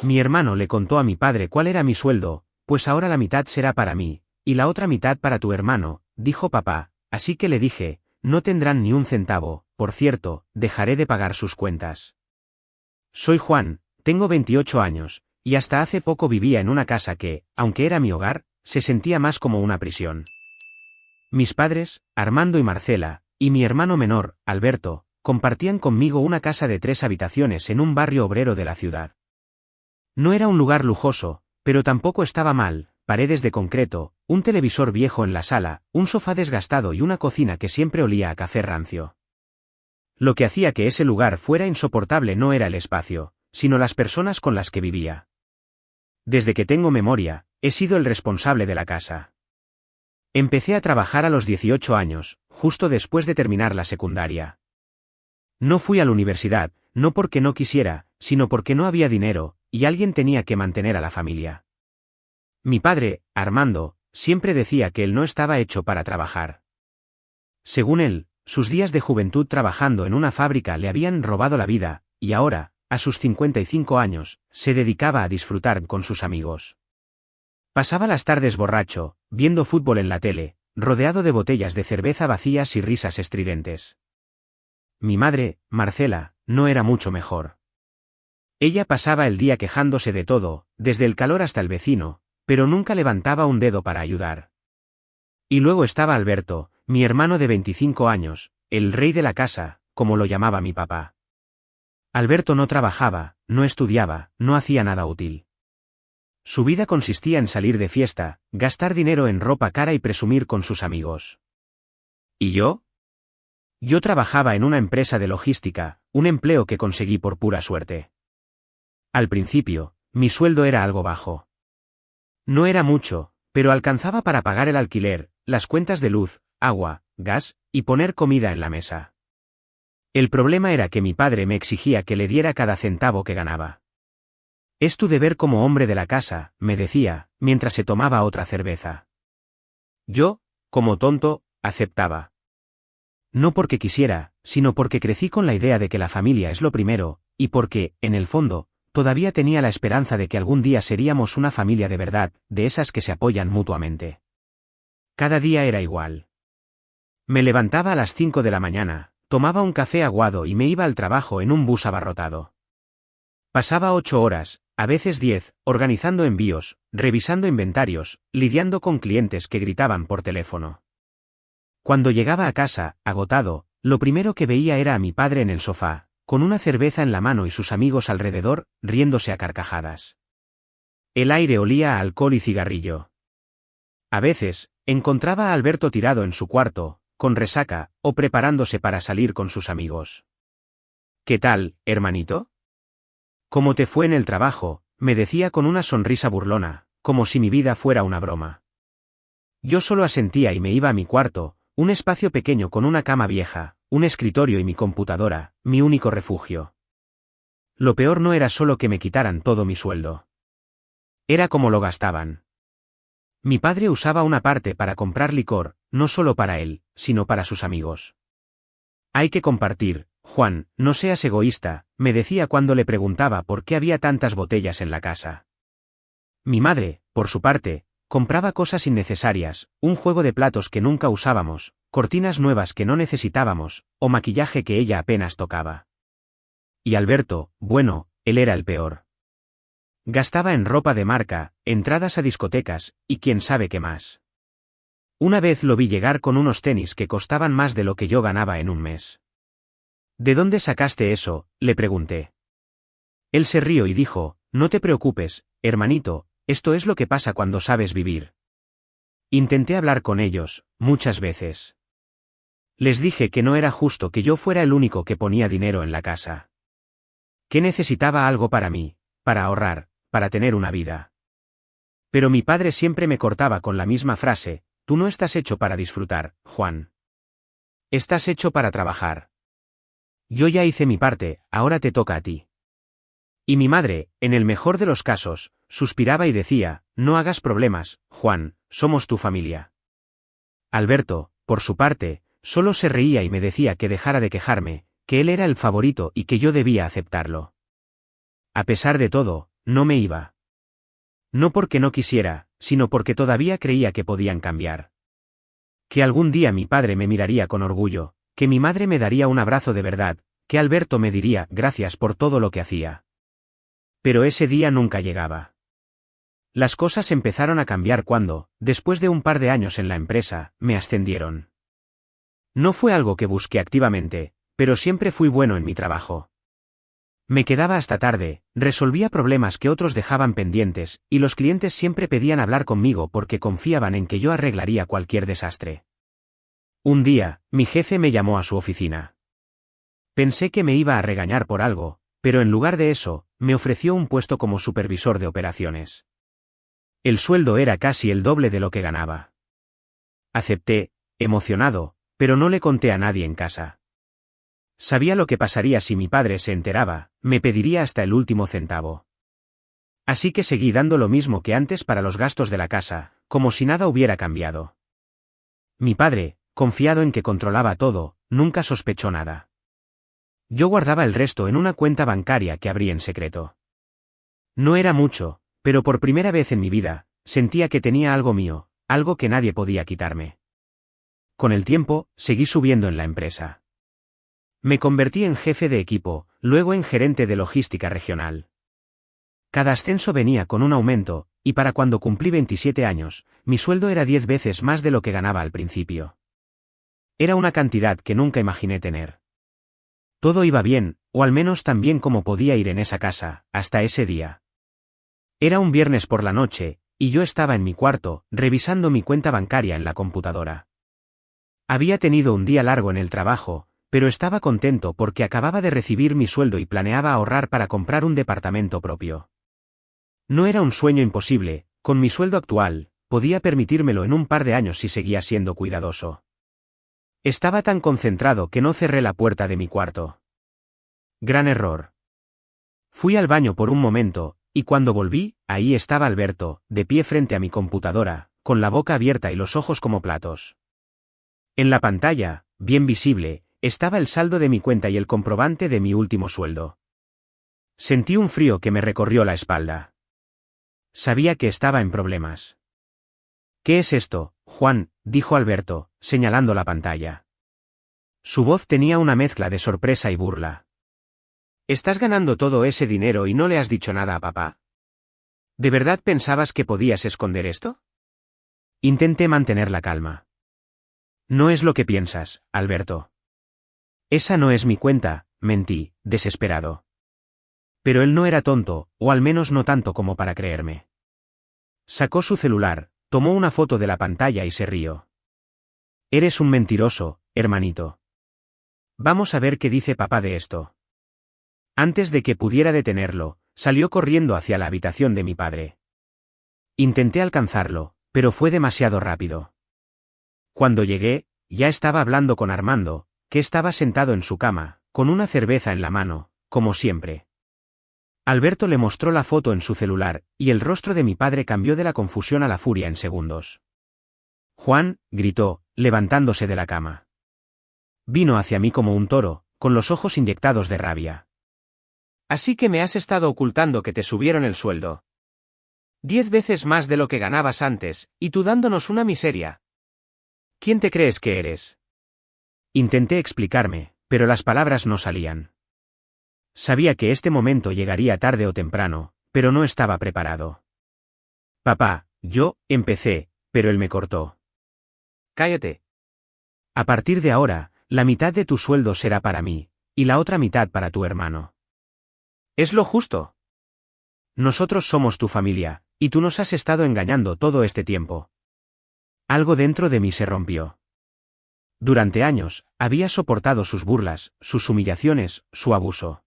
Mi hermano le contó a mi padre cuál era mi sueldo, pues ahora la mitad será para mí, y la otra mitad para tu hermano, dijo papá, así que le dije, no tendrán ni un centavo, por cierto, dejaré de pagar sus cuentas. Soy Juan, tengo 28 años, y hasta hace poco vivía en una casa que, aunque era mi hogar, se sentía más como una prisión. Mis padres, Armando y Marcela, y mi hermano menor, Alberto, compartían conmigo una casa de 3 habitaciones en un barrio obrero de la ciudad. No era un lugar lujoso, pero tampoco estaba mal, paredes de concreto, un televisor viejo en la sala, un sofá desgastado y una cocina que siempre olía a café rancio. Lo que hacía que ese lugar fuera insoportable no era el espacio, sino las personas con las que vivía. Desde que tengo memoria, he sido el responsable de la casa. Empecé a trabajar a los 18 años, justo después de terminar la secundaria. No fui a la universidad, no porque no quisiera, sino porque no había dinero, y alguien tenía que mantener a la familia. Mi padre, Armando, siempre decía que él no estaba hecho para trabajar. Según él, sus días de juventud trabajando en una fábrica le habían robado la vida, y ahora, a sus 55 años, se dedicaba a disfrutar con sus amigos. Pasaba las tardes borracho, viendo fútbol en la tele, rodeado de botellas de cerveza vacías y risas estridentes. Mi madre, Marcela, no era mucho mejor. Ella pasaba el día quejándose de todo, desde el calor hasta el vecino, pero nunca levantaba un dedo para ayudar. Y luego estaba Alberto, mi hermano de 25 años, el rey de la casa, como lo llamaba mi papá. Alberto no trabajaba, no estudiaba, no hacía nada útil. Su vida consistía en salir de fiesta, gastar dinero en ropa cara y presumir con sus amigos. ¿Y yo? Yo trabajaba en una empresa de logística, un empleo que conseguí por pura suerte. Al principio, mi sueldo era algo bajo. No era mucho, pero alcanzaba para pagar el alquiler, las cuentas de luz, agua, gas, y poner comida en la mesa. El problema era que mi padre me exigía que le diera cada centavo que ganaba. Es tu deber como hombre de la casa, me decía, mientras se tomaba otra cerveza. Yo, como tonto, aceptaba. No porque quisiera, sino porque crecí con la idea de que la familia es lo primero, y porque, en el fondo, todavía tenía la esperanza de que algún día seríamos una familia de verdad, de esas que se apoyan mutuamente. Cada día era igual. Me levantaba a las 5 de la mañana, tomaba un café aguado y me iba al trabajo en un bus abarrotado. Pasaba 8 horas, a veces 10, organizando envíos, revisando inventarios, lidiando con clientes que gritaban por teléfono. Cuando llegaba a casa, agotado, lo primero que veía era a mi padre en el sofá, con una cerveza en la mano y sus amigos alrededor, riéndose a carcajadas. El aire olía a alcohol y cigarrillo. A veces, encontraba a Alberto tirado en su cuarto, con resaca, o preparándose para salir con sus amigos. ¿Qué tal, hermanito? ¿Cómo te fue en el trabajo?, me decía con una sonrisa burlona, como si mi vida fuera una broma. Yo solo asentía y me iba a mi cuarto, un espacio pequeño con una cama vieja, un escritorio y mi computadora, mi único refugio. Lo peor no era solo que me quitaran todo mi sueldo. Era como lo gastaban. Mi padre usaba una parte para comprar licor, no solo para él, sino para sus amigos. Hay que compartir, Juan, no seas egoísta, me decía cuando le preguntaba por qué había tantas botellas en la casa. Mi madre, por su parte, compraba cosas innecesarias, un juego de platos que nunca usábamos, cortinas nuevas que no necesitábamos, o maquillaje que ella apenas tocaba. Y Alberto, bueno, él era el peor. Gastaba en ropa de marca, entradas a discotecas, y quién sabe qué más. Una vez lo vi llegar con unos tenis que costaban más de lo que yo ganaba en un mes. ¿De dónde sacaste eso?, le pregunté. Él se rió y dijo, no te preocupes, hermanito, esto es lo que pasa cuando sabes vivir. Intenté hablar con ellos, muchas veces. Les dije que no era justo que yo fuera el único que ponía dinero en la casa. Que necesitaba algo para mí, para ahorrar, para tener una vida. Pero mi padre siempre me cortaba con la misma frase, tú no estás hecho para disfrutar, Juan. Estás hecho para trabajar. Yo ya hice mi parte, ahora te toca a ti. Y mi madre, en el mejor de los casos, suspiraba y decía, no hagas problemas, Juan, somos tu familia. Alberto, por su parte, solo se reía y me decía que dejara de quejarme, que él era el favorito y que yo debía aceptarlo. A pesar de todo, no me iba. No porque no quisiera, sino porque todavía creía que podían cambiar. Que algún día mi padre me miraría con orgullo, que mi madre me daría un abrazo de verdad, que Alberto me diría gracias por todo lo que hacía. Pero ese día nunca llegaba. Las cosas empezaron a cambiar cuando, después de un par de años en la empresa, me ascendieron. No fue algo que busqué activamente, pero siempre fui bueno en mi trabajo. Me quedaba hasta tarde, resolvía problemas que otros dejaban pendientes, y los clientes siempre pedían hablar conmigo porque confiaban en que yo arreglaría cualquier desastre. Un día, mi jefe me llamó a su oficina. Pensé que me iba a regañar por algo, pero en lugar de eso, me ofreció un puesto como supervisor de operaciones. El sueldo era casi el doble de lo que ganaba. Acepté, emocionado, pero no le conté a nadie en casa. Sabía lo que pasaría si mi padre se enteraba, me pediría hasta el último centavo. Así que seguí dando lo mismo que antes para los gastos de la casa, como si nada hubiera cambiado. Mi padre, confiado en que controlaba todo, nunca sospechó nada. Yo guardaba el resto en una cuenta bancaria que abrí en secreto. No era mucho, pero por primera vez en mi vida, sentía que tenía algo mío, algo que nadie podía quitarme. Con el tiempo, seguí subiendo en la empresa. Me convertí en jefe de equipo, luego en gerente de logística regional. Cada ascenso venía con un aumento, y para cuando cumplí 27 años, mi sueldo era 10 veces más de lo que ganaba al principio. Era una cantidad que nunca imaginé tener. Todo iba bien, o al menos tan bien como podía ir en esa casa, hasta ese día. Era un viernes por la noche, y yo estaba en mi cuarto, revisando mi cuenta bancaria en la computadora. Había tenido un día largo en el trabajo, pero estaba contento porque acababa de recibir mi sueldo y planeaba ahorrar para comprar un departamento propio. No era un sueño imposible, con mi sueldo actual, podía permitírmelo en un par de años si seguía siendo cuidadoso. Estaba tan concentrado que no cerré la puerta de mi cuarto. Gran error. Fui al baño por un momento, y cuando volví, ahí estaba Alberto, de pie frente a mi computadora, con la boca abierta y los ojos como platos. En la pantalla, bien visible, estaba el saldo de mi cuenta y el comprobante de mi último sueldo. Sentí un frío que me recorrió la espalda. Sabía que estaba en problemas. ¿Qué es esto, Juan?, dijo Alberto, señalando la pantalla. Su voz tenía una mezcla de sorpresa y burla. ¿Estás ganando todo ese dinero y no le has dicho nada a papá? ¿De verdad pensabas que podías esconder esto? Intenté mantener la calma. No es lo que piensas, Alberto. Esa no es mi cuenta, mentí, desesperado. Pero él no era tonto, o al menos no tanto como para creerme. Sacó su celular, tomó una foto de la pantalla y se rió. Eres un mentiroso, hermanito. Vamos a ver qué dice papá de esto. Antes de que pudiera detenerlo, salió corriendo hacia la habitación de mi padre. Intenté alcanzarlo, pero fue demasiado rápido. Cuando llegué, ya estaba hablando con Armando, que estaba sentado en su cama, con una cerveza en la mano, como siempre. Alberto le mostró la foto en su celular, y el rostro de mi padre cambió de la confusión a la furia en segundos. Juan, gritó, levantándose de la cama. Vino hacia mí como un toro, con los ojos inyectados de rabia. Así que me has estado ocultando que te subieron el sueldo. 10 veces más de lo que ganabas antes, y tú dándonos una miseria. ¿Quién te crees que eres? Intenté explicarme, pero las palabras no salían. Sabía que este momento llegaría tarde o temprano, pero no estaba preparado. Papá, yo, empecé, pero él me cortó. Cállate. A partir de ahora, la mitad de tu sueldo será para mí, y la otra mitad para tu hermano. Es lo justo. Nosotros somos tu familia, y tú nos has estado engañando todo este tiempo. Algo dentro de mí se rompió. Durante años, había soportado sus burlas, sus humillaciones, su abuso.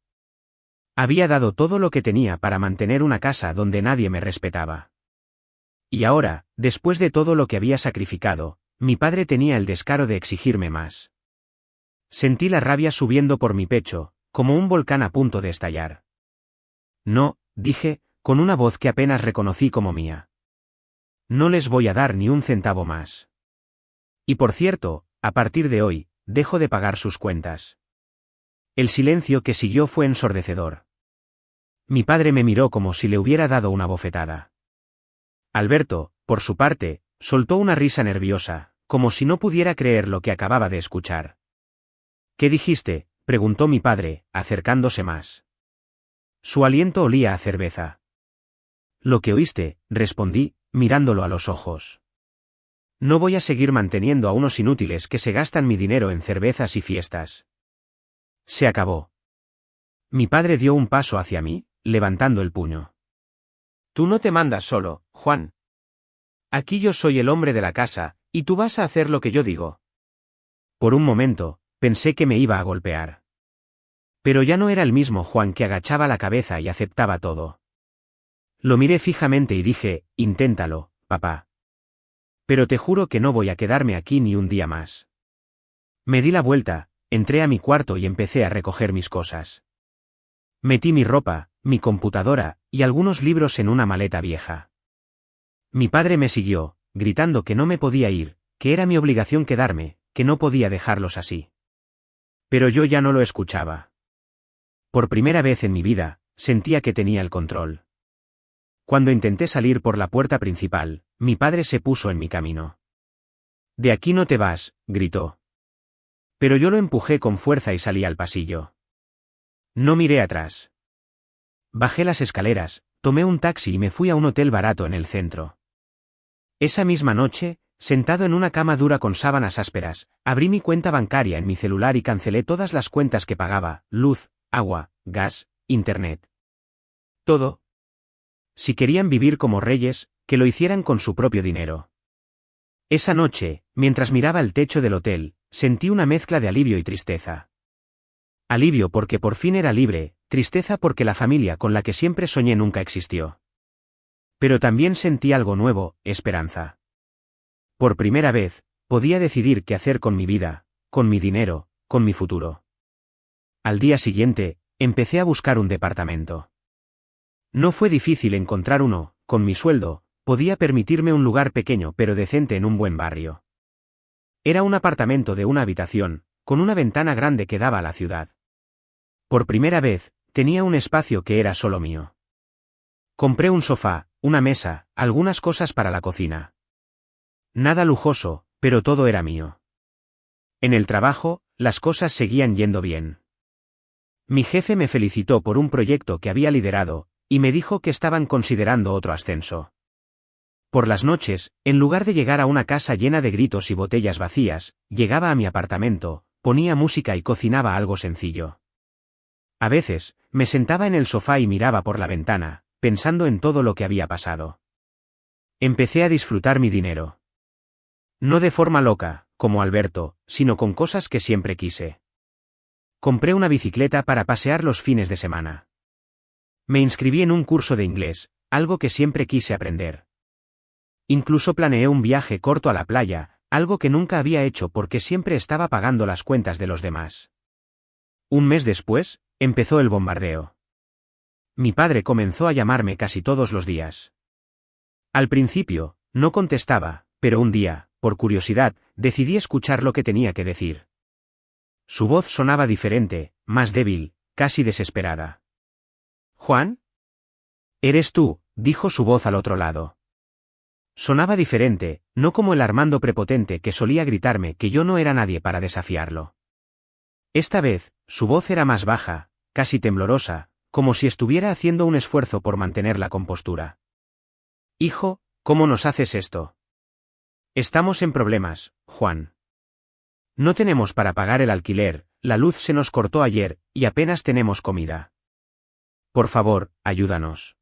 Había dado todo lo que tenía para mantener una casa donde nadie me respetaba. Y ahora, después de todo lo que había sacrificado, mi padre tenía el descaro de exigirme más. Sentí la rabia subiendo por mi pecho, como un volcán a punto de estallar. No, dije, con una voz que apenas reconocí como mía. No les voy a dar ni un centavo más. Y por cierto, a partir de hoy, dejo de pagar sus cuentas. El silencio que siguió fue ensordecedor. Mi padre me miró como si le hubiera dado una bofetada. Alberto, por su parte, soltó una risa nerviosa, como si no pudiera creer lo que acababa de escuchar. ¿Qué dijiste?, preguntó mi padre, acercándose más. Su aliento olía a cerveza. Lo que oíste, respondí, mirándolo a los ojos. No voy a seguir manteniendo a unos inútiles que se gastan mi dinero en cervezas y fiestas. Se acabó. Mi padre dio un paso hacia mí, levantando el puño. Tú no te mandas solo, Juan. Aquí yo soy el hombre de la casa, y tú vas a hacer lo que yo digo. Por un momento, pensé que me iba a golpear. Pero ya no era el mismo Juan que agachaba la cabeza y aceptaba todo. Lo miré fijamente y dije, inténtalo, papá. Pero te juro que no voy a quedarme aquí ni un día más. Me di la vuelta, entré a mi cuarto y empecé a recoger mis cosas. Metí mi ropa, mi computadora, y algunos libros en una maleta vieja. Mi padre me siguió, gritando que no me podía ir, que era mi obligación quedarme, que no podía dejarlos así. Pero yo ya no lo escuchaba. Por primera vez en mi vida, sentía que tenía el control. Cuando intenté salir por la puerta principal, mi padre se puso en mi camino. «De aquí no te vas», gritó. Pero yo lo empujé con fuerza y salí al pasillo. No miré atrás. Bajé las escaleras, tomé un taxi y me fui a un hotel barato en el centro. Esa misma noche, sentado en una cama dura con sábanas ásperas, abrí mi cuenta bancaria en mi celular y cancelé todas las cuentas que pagaba: luz, agua, gas, internet. Todo. Si querían vivir como reyes, que lo hicieran con su propio dinero. Esa noche, mientras miraba el techo del hotel, sentí una mezcla de alivio y tristeza. Alivio porque por fin era libre, tristeza porque la familia con la que siempre soñé nunca existió. Pero también sentí algo nuevo, esperanza. Por primera vez, podía decidir qué hacer con mi vida, con mi dinero, con mi futuro. Al día siguiente, empecé a buscar un departamento. No fue difícil encontrar uno, con mi sueldo, podía permitirme un lugar pequeño pero decente en un buen barrio. Era un apartamento de una habitación, con una ventana grande que daba a la ciudad. Por primera vez, tenía un espacio que era solo mío. Compré un sofá, una mesa, algunas cosas para la cocina. Nada lujoso, pero todo era mío. En el trabajo, las cosas seguían yendo bien. Mi jefe me felicitó por un proyecto que había liderado, y me dijo que estaban considerando otro ascenso. Por las noches, en lugar de llegar a una casa llena de gritos y botellas vacías, llegaba a mi apartamento, ponía música y cocinaba algo sencillo. A veces, me sentaba en el sofá y miraba por la ventana, pensando en todo lo que había pasado. Empecé a disfrutar mi dinero. No de forma loca, como Alberto, sino con cosas que siempre quise. Compré una bicicleta para pasear los fines de semana. Me inscribí en un curso de inglés, algo que siempre quise aprender. Incluso planeé un viaje corto a la playa, algo que nunca había hecho porque siempre estaba pagando las cuentas de los demás. Un mes después, empezó el bombardeo. Mi padre comenzó a llamarme casi todos los días. Al principio, no contestaba, pero un día, por curiosidad, decidí escuchar lo que tenía que decir. Su voz sonaba diferente, más débil, casi desesperada. «¿Juan? ¿Eres tú?», dijo su voz al otro lado. Sonaba diferente, no como el Armando prepotente que solía gritarme que yo no era nadie para desafiarlo. Esta vez, su voz era más baja, casi temblorosa, como si estuviera haciendo un esfuerzo por mantener la compostura. «Hijo, ¿cómo nos haces esto? Estamos en problemas, Juan. No tenemos para pagar el alquiler, la luz se nos cortó ayer, y apenas tenemos comida. Por favor, ayúdanos».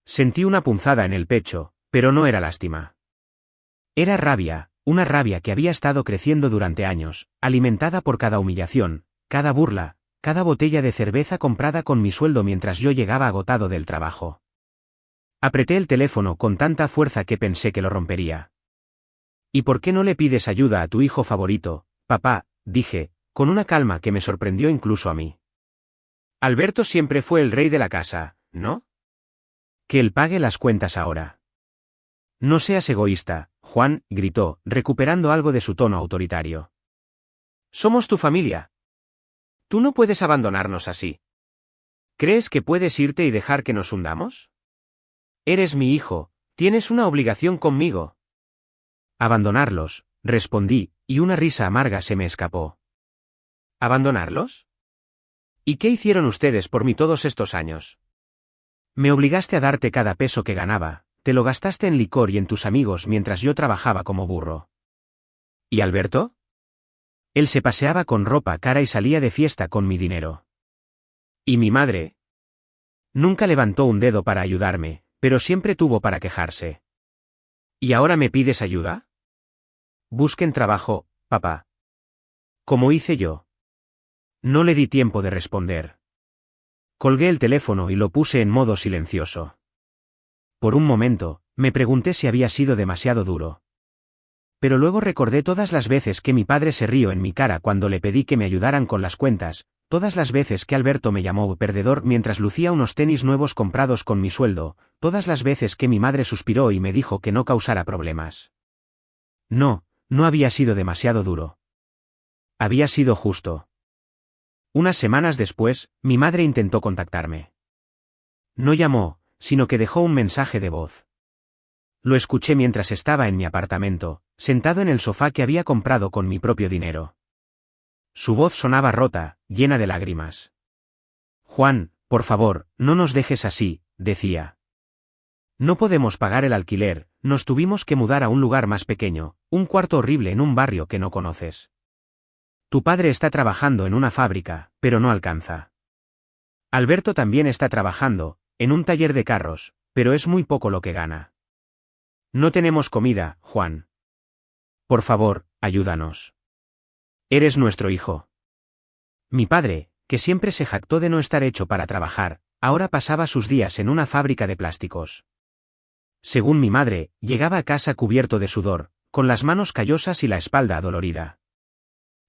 Sentí una punzada en el pecho, pero no era lástima. Era rabia, una rabia que había estado creciendo durante años, alimentada por cada humillación, cada burla, cada botella de cerveza comprada con mi sueldo mientras yo llegaba agotado del trabajo. Apreté el teléfono con tanta fuerza que pensé que lo rompería. «¿Y por qué no le pides ayuda a tu hijo favorito, papá?», dije, con una calma que me sorprendió incluso a mí. «Alberto siempre fue el rey de la casa, ¿no? Que él pague las cuentas ahora». «No seas egoísta, Juan», gritó, recuperando algo de su tono autoritario. «Somos tu familia. Tú no puedes abandonarnos así. ¿Crees que puedes irte y dejar que nos hundamos? Eres mi hijo, tienes una obligación conmigo. Abandonarlos, respondí, y una risa amarga se me escapó. ¿Abandonarlos? ¿Y qué hicieron ustedes por mí todos estos años? Me obligaste a darte cada peso que ganaba, te lo gastaste en licor y en tus amigos mientras yo trabajaba como burro. ¿Y Alberto? Él se paseaba con ropa cara y salía de fiesta con mi dinero. ¿Y mi madre? Nunca levantó un dedo para ayudarme, pero siempre tuvo para quejarse. ¿Y ahora me pides ayuda? Busquen trabajo, papá. ¿Cómo hice yo? No le di tiempo de responder. Colgué el teléfono y lo puse en modo silencioso. Por un momento, me pregunté si había sido demasiado duro. Pero luego recordé todas las veces que mi padre se rió en mi cara cuando le pedí que me ayudaran con las cuentas, todas las veces que Alberto me llamó perdedor mientras lucía unos tenis nuevos comprados con mi sueldo, todas las veces que mi madre suspiró y me dijo que no causara problemas. No, no había sido demasiado duro. Había sido justo. Unas semanas después, mi madre intentó contactarme. No llamó, sino que dejó un mensaje de voz. Lo escuché mientras estaba en mi apartamento, sentado en el sofá que había comprado con mi propio dinero. Su voz sonaba rota, llena de lágrimas. Juan, por favor, no nos dejes así, decía. No podemos pagar el alquiler, nos tuvimos que mudar a un lugar más pequeño, un cuarto horrible en un barrio que no conoces. Tu padre está trabajando en una fábrica, pero no alcanza. Alberto también está trabajando, en un taller de carros, pero es muy poco lo que gana. No tenemos comida, Juan. Por favor, ayúdanos. Eres nuestro hijo. Mi padre, que siempre se jactó de no estar hecho para trabajar, ahora pasaba sus días en una fábrica de plásticos. Según mi madre, llegaba a casa cubierto de sudor, con las manos callosas y la espalda adolorida.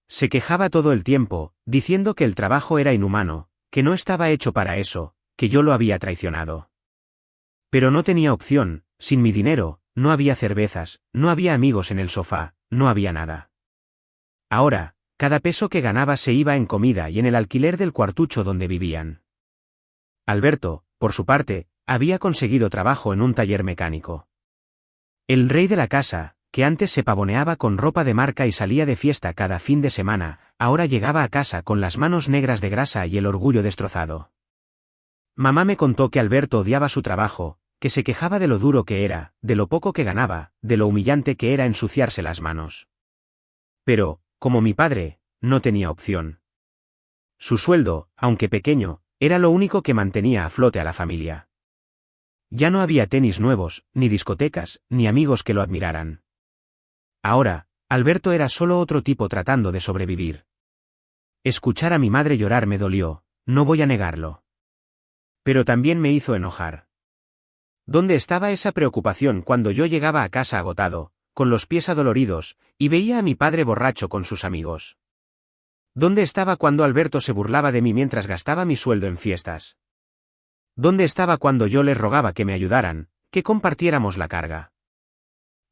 Se quejaba todo el tiempo, diciendo que el trabajo era inhumano, que no estaba hecho para eso, que yo lo había traicionado. Pero no tenía opción, sin mi dinero, no había cervezas, no había amigos en el sofá, no había nada. Ahora, cada peso que ganaba se iba en comida y en el alquiler del cuartucho donde vivían. Alberto, por su parte, había conseguido trabajo en un taller mecánico. El rey de la casa, que antes se pavoneaba con ropa de marca y salía de fiesta cada fin de semana, ahora llegaba a casa con las manos negras de grasa y el orgullo destrozado. Mamá me contó que Alberto odiaba su trabajo, que se quejaba de lo duro que era, de lo poco que ganaba, de lo humillante que era ensuciarse las manos. Pero, como mi padre, no tenía opción. Su sueldo, aunque pequeño, era lo único que mantenía a flote a la familia. Ya no había tenis nuevos, ni discotecas, ni amigos que lo admiraran. Ahora, Alberto era solo otro tipo tratando de sobrevivir. Escuchar a mi madre llorar me dolió, no voy a negarlo. Pero también me hizo enojar. ¿Dónde estaba esa preocupación cuando yo llegaba a casa agotado, con los pies adoloridos, y veía a mi padre borracho con sus amigos? ¿Dónde estaba cuando Alberto se burlaba de mí mientras gastaba mi sueldo en fiestas? ¿Dónde estaba cuando yo les rogaba que me ayudaran, que compartiéramos la carga?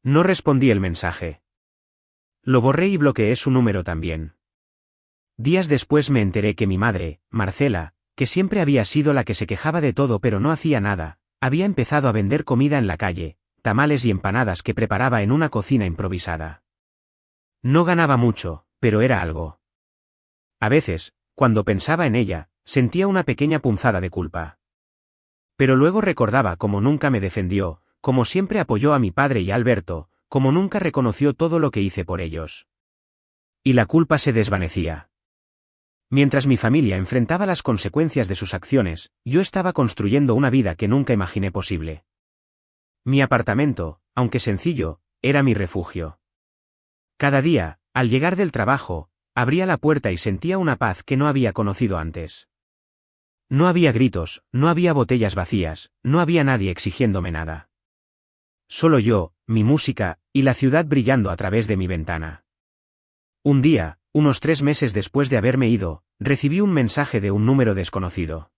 No respondí el mensaje. Lo borré y bloqueé su número también. Días después me enteré que mi madre, Marcela, que siempre había sido la que se quejaba de todo pero no hacía nada, había empezado a vender comida en la calle, tamales y empanadas que preparaba en una cocina improvisada. No ganaba mucho, pero era algo. A veces, cuando pensaba en ella, sentía una pequeña punzada de culpa. Pero luego recordaba cómo nunca me defendió, cómo siempre apoyó a mi padre y a Alberto, cómo nunca reconoció todo lo que hice por ellos. Y la culpa se desvanecía. Mientras mi familia enfrentaba las consecuencias de sus acciones, yo estaba construyendo una vida que nunca imaginé posible. Mi apartamento, aunque sencillo, era mi refugio. Cada día, al llegar del trabajo, abría la puerta y sentía una paz que no había conocido antes. No había gritos, no había botellas vacías, no había nadie exigiéndome nada. Solo yo, mi música, y la ciudad brillando a través de mi ventana. Un día, unos 3 meses después de haberme ido, recibí un mensaje de un número desconocido.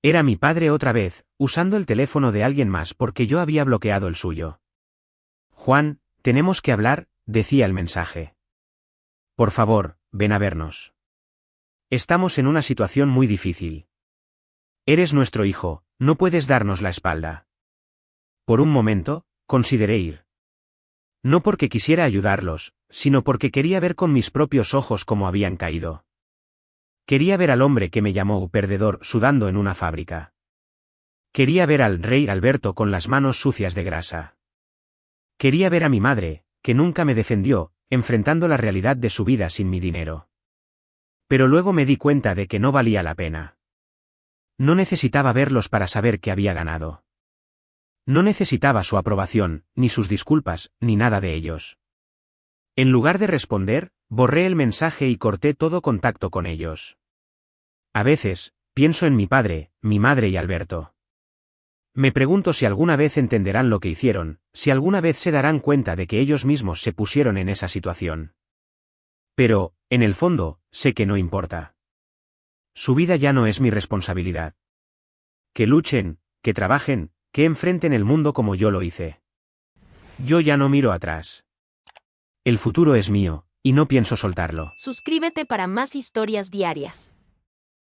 Era mi padre otra vez, usando el teléfono de alguien más porque yo había bloqueado el suyo. Juan, tenemos que hablar, decía el mensaje. Por favor, ven a vernos. Estamos en una situación muy difícil. Eres nuestro hijo, no puedes darnos la espalda. Por un momento, consideré ir. No porque quisiera ayudarlos, sino porque quería ver con mis propios ojos cómo habían caído. Quería ver al hombre que me llamó perdedor sudando en una fábrica. Quería ver al rey Alberto con las manos sucias de grasa. Quería ver a mi madre, que nunca me defendió, enfrentando la realidad de su vida sin mi dinero. Pero luego me di cuenta de que no valía la pena. No necesitaba verlos para saber que había ganado. No necesitaba su aprobación, ni sus disculpas, ni nada de ellos. En lugar de responder, borré el mensaje y corté todo contacto con ellos. A veces, pienso en mi padre, mi madre y Alberto. Me pregunto si alguna vez entenderán lo que hicieron, si alguna vez se darán cuenta de que ellos mismos se pusieron en esa situación. Pero, en el fondo, sé que no importa. Su vida ya no es mi responsabilidad. Que luchen, que trabajen, que enfrenten el mundo como yo lo hice. Yo ya no miro atrás. El futuro es mío, y no pienso soltarlo. Suscríbete para más historias diarias.